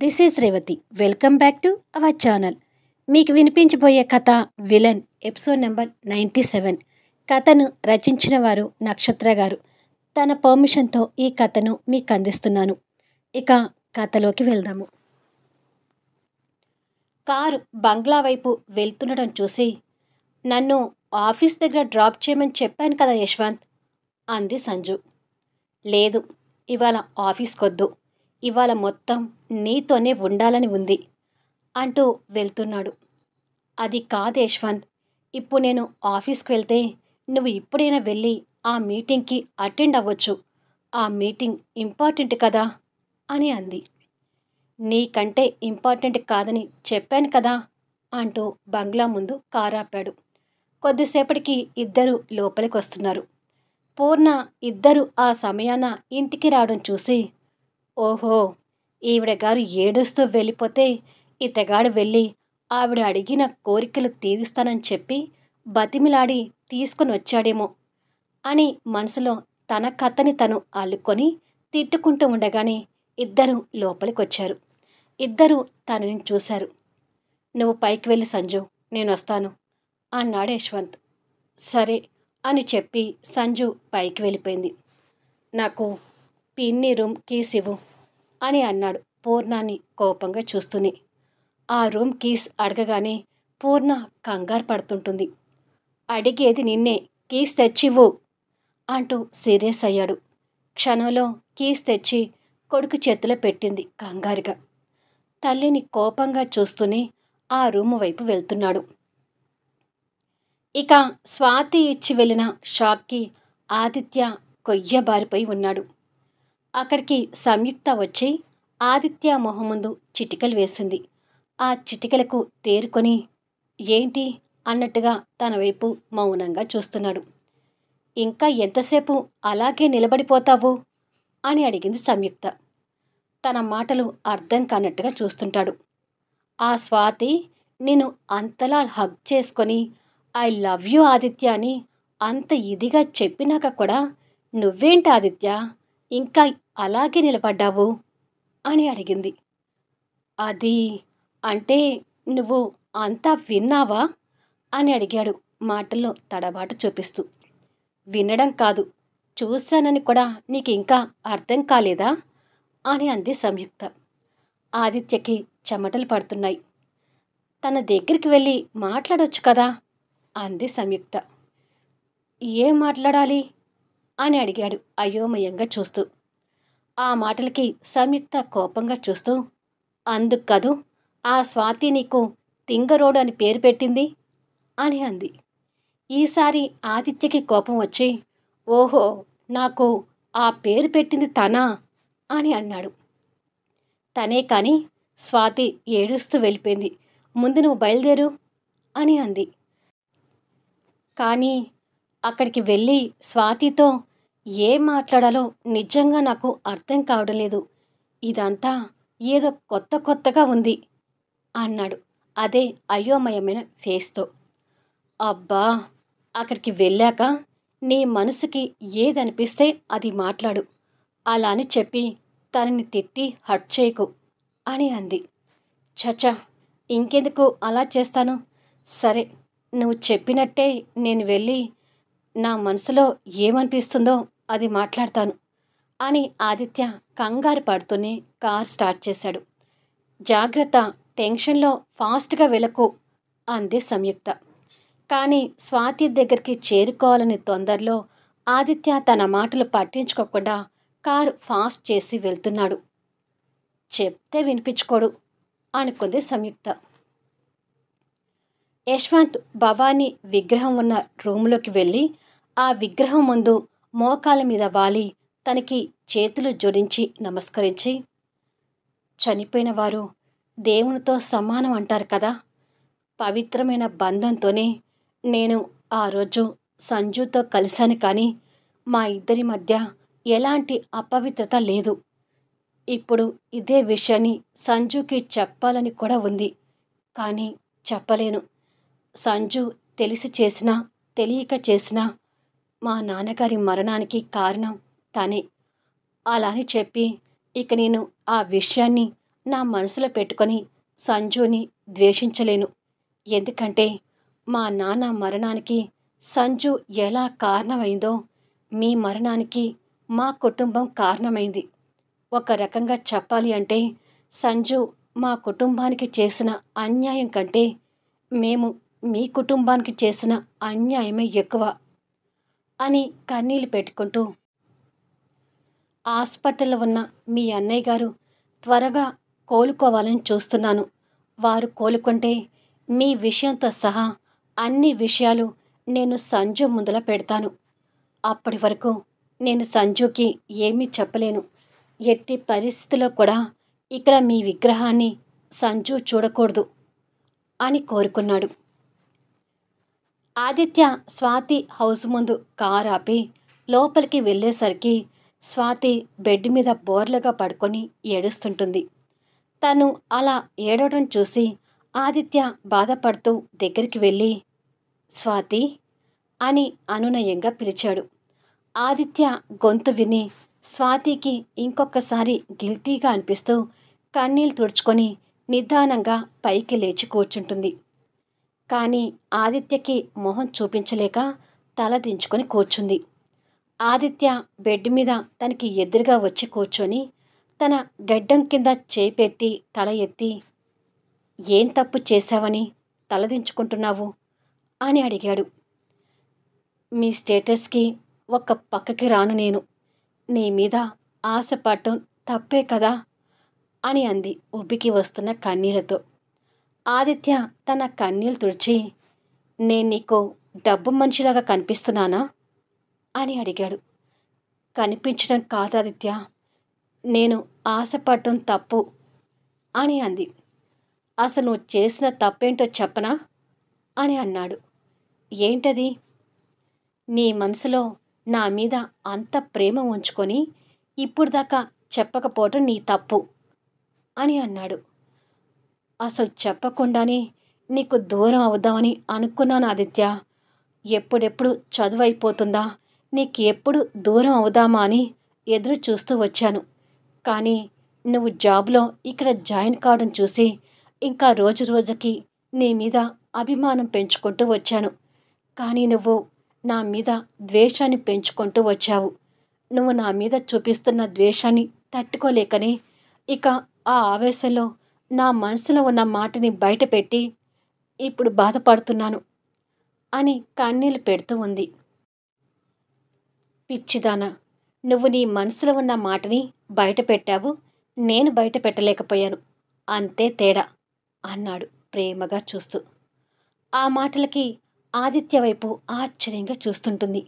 This is Revathi. Welcome back to our channel. మీకు వినిపించబోయే కథ villain episode number 97. కథను రచించిన వారు నక్షత్ర గారు. తన పర్మిషన్తో ఈ కథను మీకు అందిస్తున్నాను. ఇక కథలోకి వెళ్దాము. కారు బంగ్లా వైపు వెళ్తుండటం చూసి, నన్ను ఆఫీస్ దగ్గర డ్రాప్ చేయమని చెప్పాను కదా యశ్వంత్, అంది సంజు. లేదు, ఇవాళ ఆఫీస్కొద్దు, ఇవాళ మొత్తం నీతోనే ఉండాలని ఉంది అంటూ వెళ్తున్నాడు. అది కాదు యశ్వంత్, ఇప్పుడు నేను ఆఫీస్కి వెళ్తే నువ్వు ఇప్పుడైనా వెళ్ళి ఆ మీటింగ్కి అటెండ్ అవ్వచ్చు. ఆ మీటింగ్ ఇంపార్టెంట్ కదా అని అంది. నీకంటే ఇంపార్టెంట్ కాదని చెప్పాను కదా అంటూ బంగ్లా ముందు కారాపాడు. కొద్దిసేపటికి ఇద్దరు లోపలికి వస్తున్నారు. పూర్ణ ఇద్దరు ఆ సమయాన ఇంటికి రావడం చూసి, ఓహో, ఈవిడ గారు ఏడుస్తూ వెళ్ళిపోతే ఇతగాడు వెళ్ళి ఆవిడ అడిగిన కోరికలు తీరుస్తానని చెప్పి బతిమిలాడి తీసుకుని వచ్చాడేమో అని మనసులో తన కథని తను అల్లుకొని తిట్టుకుంటూ ఉండగానే ఇద్దరు లోపలికొచ్చారు. ఇద్దరు తనని చూశారు. నువ్వు పైకి వెళ్ళి సంజు, నేను వస్తాను అన్నాడు యశ్వంత్. సరే అని చెప్పి సంజు పైకి వెళ్ళిపోయింది. నాకు పిన్ని రూమ్ కీస్ ఇవ్వు అని అన్నాడు పూర్ణాన్ని కోపంగా చూస్తూనే. ఆ రూమ్ కీస్ అడగగానే పూర్ణ కంగారు పడుతుంటుంది. అడిగేది నిన్నే, కీస్ తెచ్చివ్వు అంటూ సీరియస్ అయ్యాడు. క్షణంలో కీస్ తెచ్చి కొడుకు చేతిలో పెట్టింది కంగారుగా. తల్లిని కోపంగా చూస్తూనే ఆ రూము వైపు వెళ్తున్నాడు. ఇక స్వాతి ఇచ్చి వెళ్ళిన షాప్కి ఆదిత్య కొయ్యబారిపోయి ఉన్నాడు. అక్కడికి సంయుక్త వచ్చి ఆదిత్య మొహం ముందు చిటికలు వేసింది. ఆ చిటికలకు తేరుకొని ఏంటి అన్నట్టుగా తన వైపు మౌనంగా చూస్తున్నాడు. ఇంకా ఎంతసేపు అలాగే నిలబడిపోతావు అని అడిగింది సంయుక్త. తన మాటలు అర్థం కానట్టుగా చూస్తుంటాడు. ఆ స్వాతి నేను అంతలా హగ్ చేసుకొని ఐ లవ్ యూ ఆదిత్య అని అంత ఇదిగా చెప్పినాక కూడా నువ్వేంటి ఆదిత్య ఇంకా అలాగే నిలబడ్డావు అని అడిగింది. అది అంటే నువ్వు అంతా విన్నావా అని అడిగాడు మాటల్లో తడబాటు చూపిస్తూ. వినడం కాదు, చూశానని కూడా నీకు ఇంకా అర్థం కాలేదా అని అంది సంయుక్త. ఆదిత్యకి చెమటలు పడుతున్నాయి. తన దగ్గరికి వెళ్ళి మాట్లాడొచ్చు కదా అంది సంయుక్త. ఏం మాట్లాడాలి అని అడిగాడు అయోమయంగా చూస్తూ. ఆ మాటలకి సంయుక్త కోపంగా చూస్తూ, అందుకు కదూ ఆ స్వాతి నీకు తింగరోడు అని పేరు పెట్టింది అని అంది. ఈసారి ఆదిత్యకి కోపం వచ్చి, ఓహో, నాకు ఆ పేరు పెట్టింది తనా అని అన్నాడు. తనే కాని స్వాతి ఏడుస్తూ వెళ్ళిపోయింది. ముందు నువ్వు బయలుదేరు అని అంది. కానీ అక్కడికి వెళ్ళి స్వాతితో ఏం మాట్లాడాలో నిజంగా నాకు అర్థం కావడం లేదు. ఇదంతా ఏదో కొత్త కొత్తగా ఉంది అన్నాడు అదే అయోమయమైన ఫేస్తో. అబ్బా, అక్కడికి వెళ్ళాక నీ మనసుకి ఏదనిపిస్తే అది మాట్లాడు, అలా అని చెప్పి తనని తిట్టి హర్ట్ చేయకు అని అంది. చచా, ఇంకెందుకు అలా చేస్తాను, సరే నువ్వు చెప్పినట్టే నేను వెళ్ళి నా మనసులో ఏమనిపిస్తుందో అది మాట్లాడతాను అని ఆదిత్య కంగారు పడుతూనే కార్ స్టార్ట్ చేశాడు. జాగ్రత్త, టెన్షన్లో ఫాస్ట్గా వెళ్ళకు అంది సంయుక్త. కానీ స్వాతి దగ్గరికి చేరుకోవాలని తొందరలో ఆదిత్య తన మాటలు పట్టించుకోకుండా కారు ఫాస్ట్ చేసి వెళ్తున్నాడు. చెప్తే వినిపించుకోడు అనుకుంది సంయుక్త. యశ్వంత్ భవానీ విగ్రహం ఉన్న రూములోకి వెళ్ళి ఆ విగ్రహం ముందు మోకాల మీద వాలి తనకి చేతులు జోడించి నమస్కరించి, చనిపోయిన వారు దేవునితో సమానం అంటారు కదా, పవిత్రమైన బంధంతోనే నేను ఆ రోజు సంజుతో కలిశాను, కానీ మా ఇద్దరి మధ్య ఎలాంటి అపవిత్రత లేదు. ఇప్పుడు ఇదే విషయాన్ని సంజుకి చెప్పాలని కూడా ఉంది, కానీ చెప్పలేను. సంజు తెలిసి చేసినా తెలియక చేసినా మా నాన్నగారి మరణానికి కారణం తనే. అలా అని చెప్పి ఇక నేను ఆ విషయాన్ని నా మనసులో పెట్టుకొని సంజుని ద్వేషించలేను. ఎందుకంటే మా నాన్న మరణానికి సంజు ఎలా కారణమైందో మీ మరణానికి మా కుటుంబం కారణమైంది. ఒక రకంగా చెప్పాలి అంటే సంజు మా కుటుంబానికి చేసిన అన్యాయం కంటే మేము మీ కుటుంబానికి చేసిన అన్యాయమే ఎక్కువ అని కన్నీళ్లు పెట్టుకుంటూ, హాస్పిటల్లో ఉన్న మీ అన్నయ్య గారు త్వరగా కోలుకోవాలని చూస్తున్నాను. వారు కోలుకుంటే మీ విషయంతో సహా అన్ని విషయాలు నేను సంజు ముందల పెడతాను. అప్పటి వరకు నేను సంజుకి ఏమీ చెప్పలేను. ఎట్టి పరిస్థితిలో కూడా ఇక్కడ మీ విగ్రహాన్ని సంజు చూడకూడదు అని కోరుకున్నాడు. ఆదిత్య స్వాతి హౌస్ ముందు కారు ఆపి లోపలికి వెళ్ళేసరికి స్వాతి బెడ్ మీద బోర్లుగా పడుకొని ఏడుస్తుంటుంది. తను అలా ఏడవడం చూసి ఆదిత్య బాధపడుతూ దగ్గరికి వెళ్ళి, స్వాతి అని అనునయంగా పిలిచాడు. ఆదిత్య గొంతు విని స్వాతికి ఇంకొకసారి గిల్టీగా అనిపిస్తూ కన్నీళ్ళు తుడుచుకొని నిదానంగా పైకి లేచి కూర్చుంటుంది. కానీ ఆదిత్యకి మొహం చూపించలేక తల దించుకొని కూర్చుంది. ఆదిత్య బెడ్ మీద తనకి ఎదురుగా వచ్చి కూర్చొని తన గడ్డం కింద చేయి పెట్టి తల ఎత్తి, ఏం తప్పు చేశావని తలదించుకుంటున్నావు అని అడిగాడు. మీ స్టేటస్కి ఒక పక్కకి రాను నేను. నీ మీద ఆశపడటం తప్పే కదా అని అంది ఉబ్బికి వస్తున్న కన్నీళ్లతో. ఆదిత్య తన కన్నీళ్ళు తుడిచి, నేను నీకు డబ్బు మనిషిలాగా కనిపిస్తున్నానా అని అడిగాడు. కనిపించడం కాదాదిత్య, నేను ఆశపడటం తప్పు అని అంది. అసలు నువ్వు చేసిన తప్పేంటో చెప్పనా అని అన్నాడు. ఏంటది? నీ మనసులో నా మీద అంత ప్రేమ ఉంచుకొని ఇప్పుడు దాకా చెప్పకపోవటం నీ తప్పు అని అన్నాడు. అసలు చెప్పకుండానే నీకు దూరం అవుదామని అనుకున్నాను ఆదిత్య. ఎప్పుడెప్పుడు చదువు అయిపోతుందా, నీకు ఎప్పుడు దూరం అవుదామా అని ఎదురు చూస్తూ వచ్చాను. కానీ నువ్వు జాబ్లో ఇక్కడ జాయిన్ కావడం చూసి ఇంకా రోజు రోజుకి నీ మీద అభిమానం పెంచుకుంటూ వచ్చాను. కానీ నువ్వు నా మీద ద్వేషాన్ని పెంచుకుంటూ వచ్చావు. నువ్వు నా మీద చూపిస్తున్న ద్వేషాన్ని తట్టుకోలేకనే ఇక ఆ ఆవేశంలో నా మనసులో ఉన్న మాటని బయటపెట్టి ఇప్పుడు బాధపడుతున్నాను అని కన్నీళ్లు పెడుతూ ఉంది. పిచ్చిదానా, నువ్వు నీ మనసులో ఉన్న మాటని బయట పెట్టావు, నేను బయట పెట్టలేకపోయాను, అంతే తేడా అన్నాడు ప్రేమగా చూస్తూ. ఆ మాటలకి ఆదిత్య వైపు ఆశ్చర్యంగా చూస్తుంటుంది.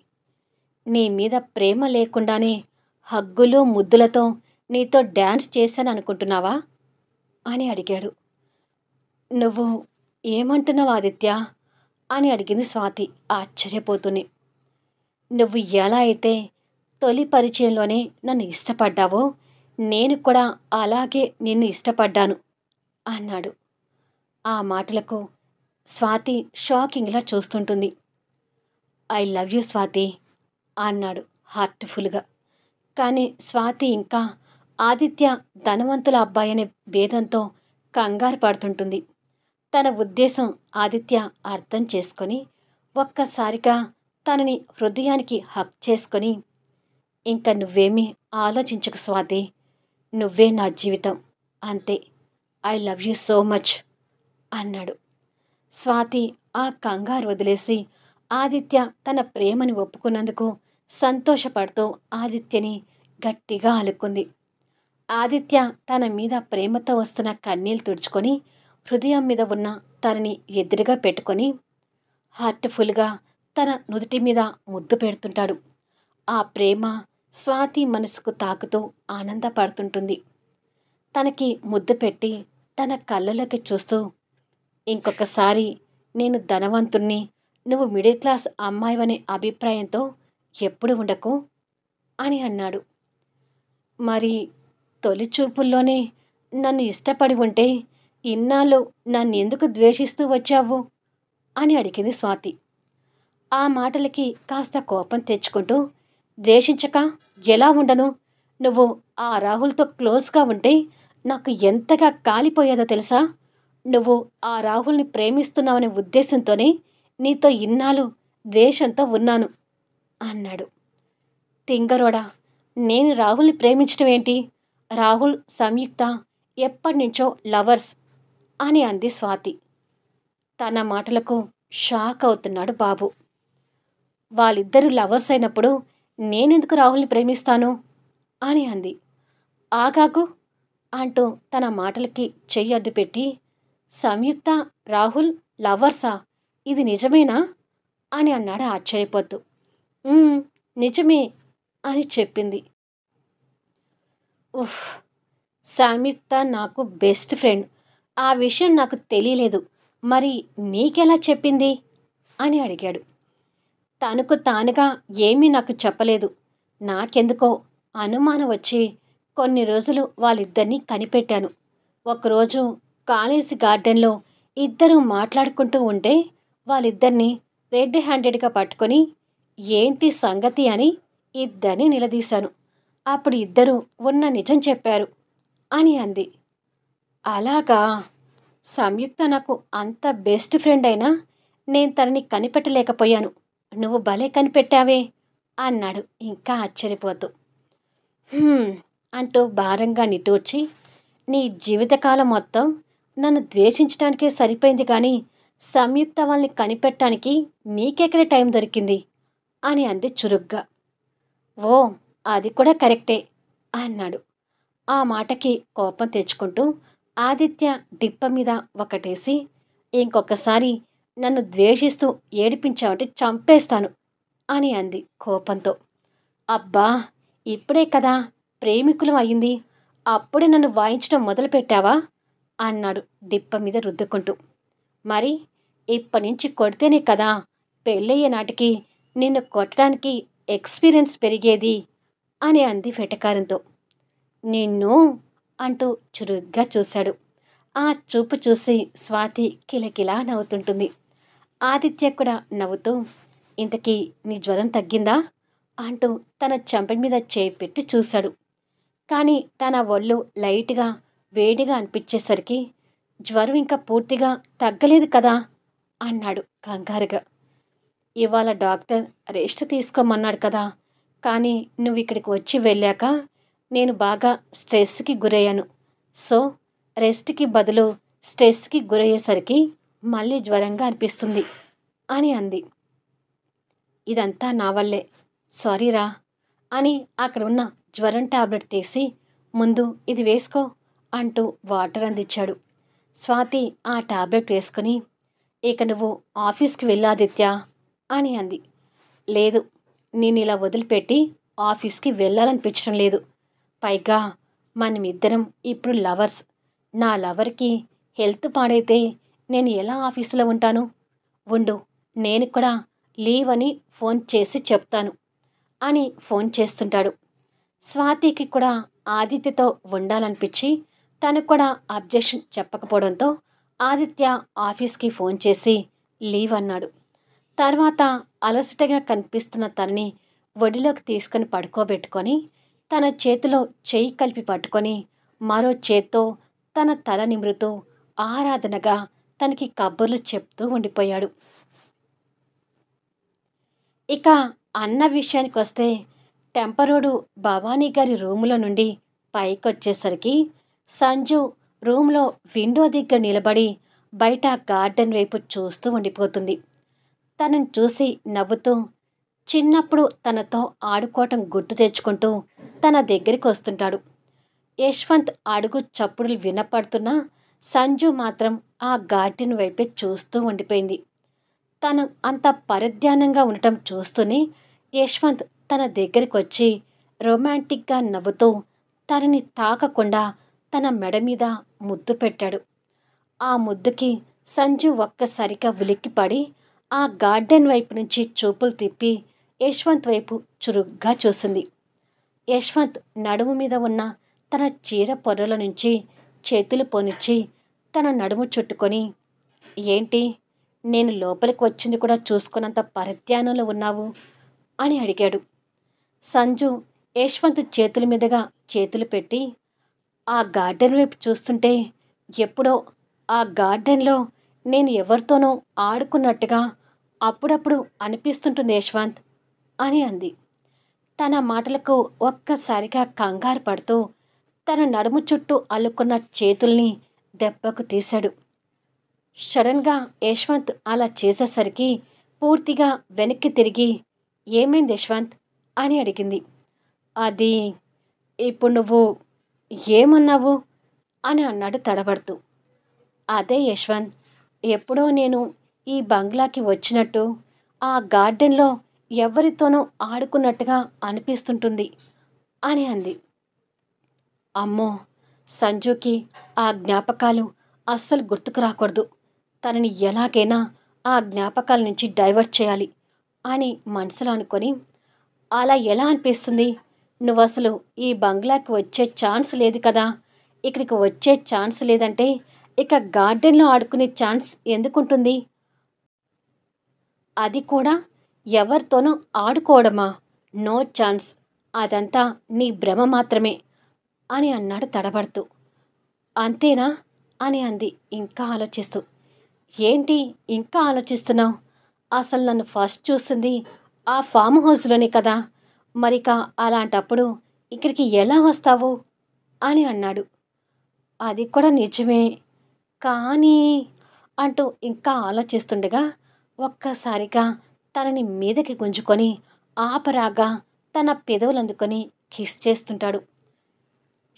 నీ మీద ప్రేమ లేకుండానే హగ్గులు ముద్దులతో నీతో డ్యాన్స్ చేశాను అనుకుంటున్నావా అని అడిగాడు. నువ్వు ఏమంటున్నావు ఆదిత్య అని అడిగింది స్వాతి ఆశ్చర్యపోతూనే. నువ్వు ఎలా అయితే తొలి పరిచయంలోనే నన్ను ఇష్టపడ్డావో నేను కూడా అలాగే నిన్ను ఇష్టపడ్డాను అన్నాడు. ఆ మాటలకు స్వాతి షాకింగ్లా చూస్తుంటుంది. ఐ లవ్ యూ స్వాతి అన్నాడు హార్ట్ఫుల్గా. కానీ స్వాతి ఇంకా ఆదిత్య ధనవంతుల అబ్బాయి అనే భేదంతో కంగారు పడుతుంటుంది. తన ఉద్దేశం ఆదిత్య అర్థం చేసుకొని ఒక్కసారిగా తనని హృదయానికి హక్ చేసుకొని, ఇంకా నువ్వేమీ ఆలోచించకు స్వాతి, నువ్వే నా జీవితం, అంతే, I love you so much అన్నాడు. స్వాతి ఆ కంగారు వదిలేసి ఆదిత్య తన ప్రేమని ఒప్పుకున్నందుకు సంతోషపడుతూ ఆదిత్యని గట్టిగా అలుక్కుంది. ఆదిత్య తన మీద ప్రేమతో వస్తున్న కన్నీళ్ళు తుడుచుకొని హృదయం మీద ఉన్న తనని ఎదురుగా పెట్టుకొని హార్ట్ఫుల్గా తన నుదుటి మీద ముద్దు పెడుతుంటాడు. ఆ ప్రేమ స్వాతి మనసుకు తాకుతూ ఆనందపడుతుంటుంది. తనకి ముద్దు పెట్టి తన కళ్ళలోకి చూస్తూ, ఇంకొకసారి నేను ధనవంతుణ్ణి, నువ్వు మిడిల్ క్లాస్ అమ్మాయివనే అభిప్రాయంతో ఎప్పుడు ఉండకు అని అన్నాడు. మరి తొలి చూపుల్లోనే నన్ను ఇష్టపడి ఉంటే ఇన్నాళ్ళు నన్నెందుకు ద్వేషిస్తూ వచ్చావు అని అడిగింది స్వాతి. ఆ మాటలకి కాస్త కోపం తెచ్చుకుంటూ, ద్వేషించక ఎలా ఉండను, నువ్వు ఆ రాహుల్తో క్లోజ్గా ఉంటే నాకు ఎంతగా కాలిపోయేదో తెలుసా? నువ్వు ఆ రాహుల్‌ని ప్రేమిస్తున్నావనే ఉద్దేశంతోనే నీతో ఇన్నాళ్ళు ద్వేషంతో ఉన్నాను అన్నాడు. తింగరోడా! నేను రాహుల్‌ని ప్రేమించడం ఏంటి? రాహుల్, సంయుక్త ఎప్పటినుంచో లవర్స్ అని అంది స్వాతి. తన మాటలకు షాక్ అవుతున్నాడు బాబు. వాళ్ళిద్దరూ లవర్స్ అయినప్పుడు నేనెందుకు రాహుల్‌ని ప్రేమిస్తాను? అని అంది. ఆగాగు అంటూ తన మాటలకి చెయ్యి అడ్డుపెట్టి, సంయుక్త, రాహుల్ లవర్సా? ఇది నిజమేనా? అని అన్నాడు ఆశ్చర్యపోతూ. "ఉమ్, నిజమే" అని చెప్పింది. ఉఫ్! సంయుక్త నాకు బెస్ట్ ఫ్రెండ్. ఆ విషయం నాకు తెలీలేదు. మరి నీకెలా చెప్పింది? అని అడిగాడు. తనకు తానుగా ఏమీ నాకు చెప్పలేదు. నాకెందుకో అనుమానం వచ్చి కొన్ని రోజులు వాళ్ళిద్దరినీ కనిపెట్టాను. ఒకరోజు కాలేజీ గార్డెన్‌లో ఇద్దరూ మాట్లాడుకుంటూ ఉంటే వాళ్ళిద్దరినీ రెడ్ హ్యాండెడ్‌గా పట్టుకొని ఏంటి సంగతి అని ఇద్దరిని నిలదీశాను. అప్పుడు ఇద్దరూ ఉన్న నిజం చెప్పారు అని అంది. అలాగా! సంయుక్త నాకు అంత బెస్ట్ ఫ్రెండ్ అయినా నేను తనని కనిపెట్టలేకపోయాను. నువ్వు భలే కనిపెట్టావే అన్నాడు ఇంకా ఆశ్చర్యపోతూ. "హ్మ్" అంటూ భారంగా నిట్టూర్చి, నీ జీవితకాలం మొత్తం నన్ను ద్వేషించటానికే సరిపోయింది కానీ సంయుక్త వాళ్ళని కనిపెట్టడానికి నీకెక్కడ టైం దొరికింది అని అంది చురుగ్గా. ఓ, అది కూడా కరెక్టే అన్నాడు. ఆ మాటకి కోపం తెచ్చుకుంటూ ఆదిత్య డిప్ప మీద ఒకటేసి, ఇంకొకసారి నన్ను ద్వేషిస్తూ ఏడిపించావంటే చంపేస్తాను అని అంది కోపంతో. అబ్బా, ఇప్పుడే కదా ప్రేమికులం అయింది, అప్పుడే నన్ను వాయించడం మొదలుపెట్టావా అన్నాడు డిప్ప మీద రుద్దుకుంటూ. మరి ఇప్పటినుంచి కొడితేనే కదా పెళ్ళయ్యే నాటికి నిన్ను కొట్టడానికి ఎక్స్పీరియన్స్ పెరిగేది అని అంది వెటకారంతో. నిన్ను అంటూ చురుగ్గా చూశాడు. ఆ చూపు చూసి స్వాతి కిలకిలా నవ్వుతుంటుంది. ఆదిత్య కూడా నవ్వుతూ, ఇంతకీ నీ జ్వరం తగ్గిందా అంటూ తన చెంప మీద చేయి పెట్టి చూశాడు. కానీ తన ఒళ్ళు లైట్గా వేడిగా అనిపించేసరికి జ్వరం ఇంకా పూర్తిగా తగ్గలేదు కదా అన్నాడు కంగారుగా. ఇవాళ డాక్టర్ రెస్ట్ తీసుకోమన్నాడు కదా, కానీ నువ్వు ఇక్కడికి వచ్చి వెళ్ళాక నేను బాగా స్ట్రెస్కి గురయ్యాను. సో రెస్ట్కి బదులు స్ట్రెస్కి గురయ్యేసరికి మళ్ళీ జ్వరంగా అనిపిస్తుంది అని అంది. ఇదంతా నా వల్లే, సారీరా అని అక్కడ ఉన్న జ్వరం టాబ్లెట్ తీసి, ముందు ఇది వేసుకో అంటూ వాటర్ అందించాడు. స్వాతి ఆ టాబ్లెట్ వేసుకుని, ఇక నువ్వు ఆఫీస్కి వెళ్ళాదిత్యా అని అంది. లేదు, నేను ఇలా వదిలిపెట్టి ఆఫీస్కి వెళ్ళాలనిపించడం లేదు. పైగా మనమిద్దరం ఇప్పుడు లవర్స్. నా లవర్కి హెల్త్ పాడైతే నేను ఎలా ఆఫీసులో ఉంటాను? ఉండు, నేను కూడా లీవ్ అని ఫోన్ చేసి చెప్తాను అని ఫోన్ చేస్తుంటాడు. స్వాతికి కూడా ఆదిత్యతో ఉండాలనిపించి తను కూడా అబ్జెక్షన్ చెప్పకపోవడంతో ఆదిత్య ఆఫీస్కి ఫోన్ చేసి లీవ్ అన్నాడు. తర్వాత అలసటగా కనిపిస్తున్న తనని ఒడిలోకి తీసుకుని పడుకోబెట్టుకొని తన చేతిలో చెయ్యి కలిపి పట్టుకొని మరో చేత్తో తన తల నిమురుతూ ఆరాధనగా తనకి కబుర్లు చెప్తూ ఉండిపోయాడు. ఇక అన్న విషయానికొస్తే టెంపరోడు భవానీ గారి రూములో నుండి పైకొచ్చేసరికి సంజు రూమ్లో విండో దగ్గర నిలబడి బయట గార్డెన్ వైపు చూస్తూ ఉండిపోతుంది. తనని చూసి నవ్వుతూ చిన్నప్పుడు తనతో ఆడుకోవటం గుర్తు తెచ్చుకుంటూ తన దగ్గరికి వస్తుంటాడు. యశ్వంత్ అడుగు చప్పుడులు వినపడుతున్నా సంజు మాత్రం ఆ గార్డెన్ వైపే చూస్తూ ఉండిపోయింది. తను అంత పరధ్యానంగా ఉండటం చూస్తూనే యశ్వంత్ తన దగ్గరికి వచ్చి రొమాంటిక్గా నవ్వుతూ తనని తాకకుండా తన మెడ మీద ముద్దు పెట్టాడు. ఆ ముద్దుకి సంజు ఒక్కసారిగా ఉలిక్కిపడి ఆ గార్డెన్ వైపు నుంచి చూపులు తిప్పి యశ్వంత్ వైపు చురుగ్గా చూసింది. యశ్వంత్ నడుము మీద ఉన్న తన చీర పొరల నుంచి చేతులు పోనిచ్చి తన నడుము చుట్టుకొని, ఏంటి, నేను లోపలికి వచ్చింది కూడా చూసుకున్నంత పరధ్యానంలో ఉన్నావు అని అడిగాడు. సంజు యశ్వంత్ చేతుల మీదుగా చేతులు పెట్టి, ఆ గార్డెన్ వైపు చూస్తుంటే ఎప్పుడో ఆ గార్డెన్లో నేను ఎవరితోనో ఆడుకున్నట్టుగా అప్పుడప్పుడు అనిపిస్తుంటుంది యశ్వంత్ అని అంది. తన మాటలకు ఒక్కసారిగా కంగారు పడుతూ తన నడుము చుట్టూ అల్లుకున్న చేతుల్ని దెబ్బకు తీశాడు. సడన్గా యశ్వంత్ అలా చేసేసరికి పూర్తిగా వెనక్కి తిరిగి ఏమైంది యశ్వంత్ అని అడిగింది. అది ఇప్పుడు నువ్వు ఏమన్నావు అని అన్నాడు తడబడుతూ. అదే యశ్వంత్, ఎప్పుడో నేను ఈ బంగ్లాకి వచ్చినట్టు ఆ గార్డెన్లో ఎవరితోనో ఆడుకున్నట్టుగా అనిపిస్తుంటుంది అని అంది. అమ్మో! సంజుకి ఆ జ్ఞాపకాలు అస్సలు గుర్తుకు రాకూడదు. తనని ఎలాగైనా ఆ జ్ఞాపకాల నుంచి డైవర్ట్ చేయాలి అని మనసులో అనుకొని, అలా ఎలా అనిపిస్తుంది? నువ్వసలు ఈ బంగ్లాకి వచ్చే ఛాన్స్ లేదు కదా! ఇక్కడికి వచ్చే ఛాన్స్ లేదంటే ఇక గార్డెన్‌లో ఆడుకునే ఛాన్స్ ఎందుకుంటుంది? అది కూడా ఎవరితోనో ఆడుకోవడమా? No chance. అదంతా నీ భ్రమ మాత్రమే అని అన్నాడు తడబడుతూ. అంతేనా? అని అంది ఇంకా ఆలోచిస్తూ. ఏంటి ఇంకా ఆలోచిస్తున్నావు? అసలు నన్ను ఫస్ట్ చూసింది ఆ ఫామ్ హౌస్‌లోనే కదా! మరిక అలాంటప్పుడు ఇక్కడికి ఎలా వస్తావు? అని అన్నాడు. అది కూడా నిజమే. కానీ అంటూ ఇంకా ఆలోచిస్తుండగా ఒక్కసారిగా తనని మీదకి గుంజుకొని ఆపరాగా తన పెదవులందుకొని కిస్ చేస్తుంటాడు.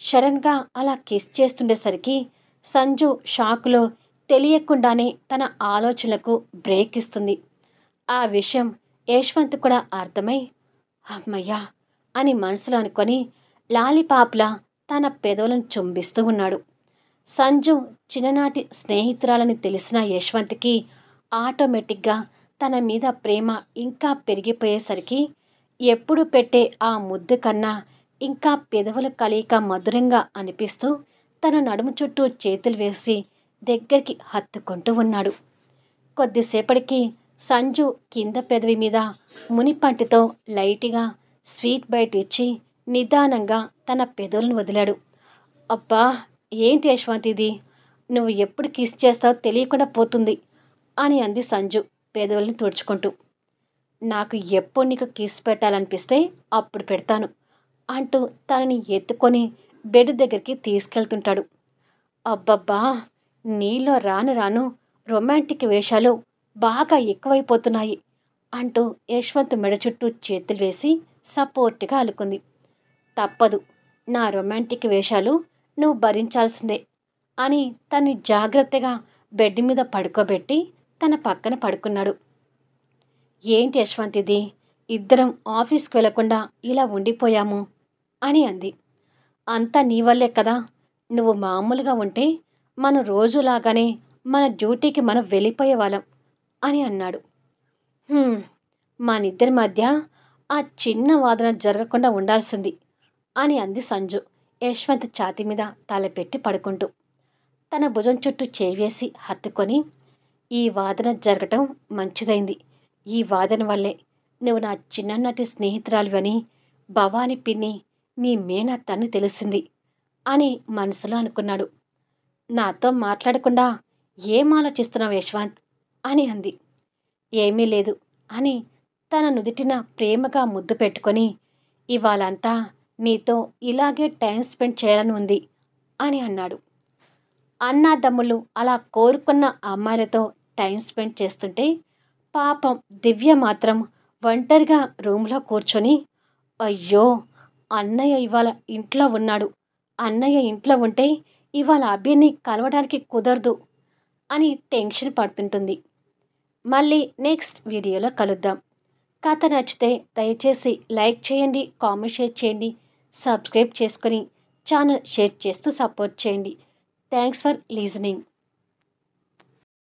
సడన్గా అలా కిస్ చేస్తుండేసరికి సంజు షాకులో తెలియకుండానే తన ఆలోచనలకు బ్రేక్ ఇస్తుంది. ఆ విషయం యశ్వంత్ కూడా అర్థమై అమ్మయ్యా అని మనసులో అనుకొని లాలిపాప్లా తన పెదవులను చుంబిస్తూ ఉన్నాడు. సంజు చిన్ననాటి స్నేహితురాలని తెలిసిన యశ్వంత్కి ఆటోమేటిక్గా తన మీద ప్రేమ ఇంకా పెరిగిపోయేసరికి ఎప్పుడు పెట్టే ఆ ముద్దు కన్నా ఇంకా పెదవుల కలయిక మధురంగా అనిపిస్తూ తన నడుము చుట్టూ చేతులు వేసి దగ్గరికి హత్తుకుంటూ ఉన్నాడు. కొద్దిసేపటికి సంజు కింద పెదవి మీద మునిపంటితో లైట్గా స్వీట్ బైట్ ఇచ్చి నిదానంగా తన పెదవులను వదిలాడు. అబ్బా! ఏంటి యశ్వంత్ ఇది? నువ్వు ఎప్పుడు కిస్ చేస్తావో తెలియకుండా పోతుంది అని అంది సంజు పెదవుల్ని తుడుచుకుంటూ. నాకు ఎప్పుడు నీకు కిస్ పెట్టాలనిపిస్తే అప్పుడు పెడతాను అంటూ తనని ఎత్తుకొని బెడ్ దగ్గరికి తీసుకెళ్తుంటాడు. అబ్బబ్బా! నీలో రాను రాను రొమాంటిక్ వేషాలు బాగా ఎక్కువైపోతున్నాయి అంటూ యశ్వంత్ మెడ చుట్టూ చేతులు వేసి సపోర్ట్గా అలుకుంది. తప్పదు, నా రొమాంటిక్ వేషాలు నువ్వు భరించాల్సిందే అని తన్ని జాగ్రత్తగా బెడ్ మీద పడుకోబెట్టి తన పక్కన పడుకున్నాడు. ఏంటి యశ్వంత్ ఇది? ఇద్దరం ఆఫీస్కి వెళ్లకుండా ఇలా ఉండిపోయాము అని అంది. అంతా నీ వల్లే కదా! నువ్వు మామూలుగా ఉంటే మనం రోజులాగానే మన డ్యూటీకి మనం వెళ్ళిపోయేవాళ్ళం అని అన్నాడు. మనిద్దరి మధ్య ఆ చిన్న వాదన జరగకుండా ఉండాల్సింది అని అంది సంజు యశ్వంత్ ఛాతీ మీద తలపెట్టి పడుకుంటూ. తన భుజం చుట్టూ చేవేసి హత్తుకొని, ఈ వాదన జరగటం మంచిదైంది. ఈ వాదన వల్లే నువ్వు నా చిన్ననాటి స్నేహితురాలివని భవాని పిన్ని మీ మేనత్తని తెలిసింది అని మనసులో అనుకున్నాడు. నాతో మాట్లాడకుండా ఏం ఆలోచిస్తున్నావు యశ్వంత్ అని అంది. ఏమీ లేదు అని తన నుదిటిన ప్రేమగా ముద్దు పెట్టుకొని, ఇవాళంతా నీతో ఇలాగే టైం స్పెండ్ చేయాలని ఉంది అని అన్నాడు. అన్నాదమ్ములు అలా కోరుకున్న అమ్మాయిలతో టైం స్పెండ్ చేస్తుంటే పాపం దివ్య మాత్రం ఒంటరిగా రూమ్లో కూర్చొని, అయ్యో అన్నయ్య ఇవాళ ఇంట్లో ఉన్నాడు, అన్నయ్య ఇంట్లో ఉంటే ఇవాళ అభిని కలవడానికి కుదరదు అని టెన్షన్ పడుతుంటుంది. మళ్ళీ నెక్స్ట్ వీడియోలో కలుద్దాం. కథ నచ్చితే దయచేసి లైక్ చేయండి, కామెంట్ షేర్ చేయండి, సబ్స్క్రైబ్ చేసుకొని ఛానల్ షేర్ చేస్తూ సపోర్ట్ చేయండి. Thanks for listening.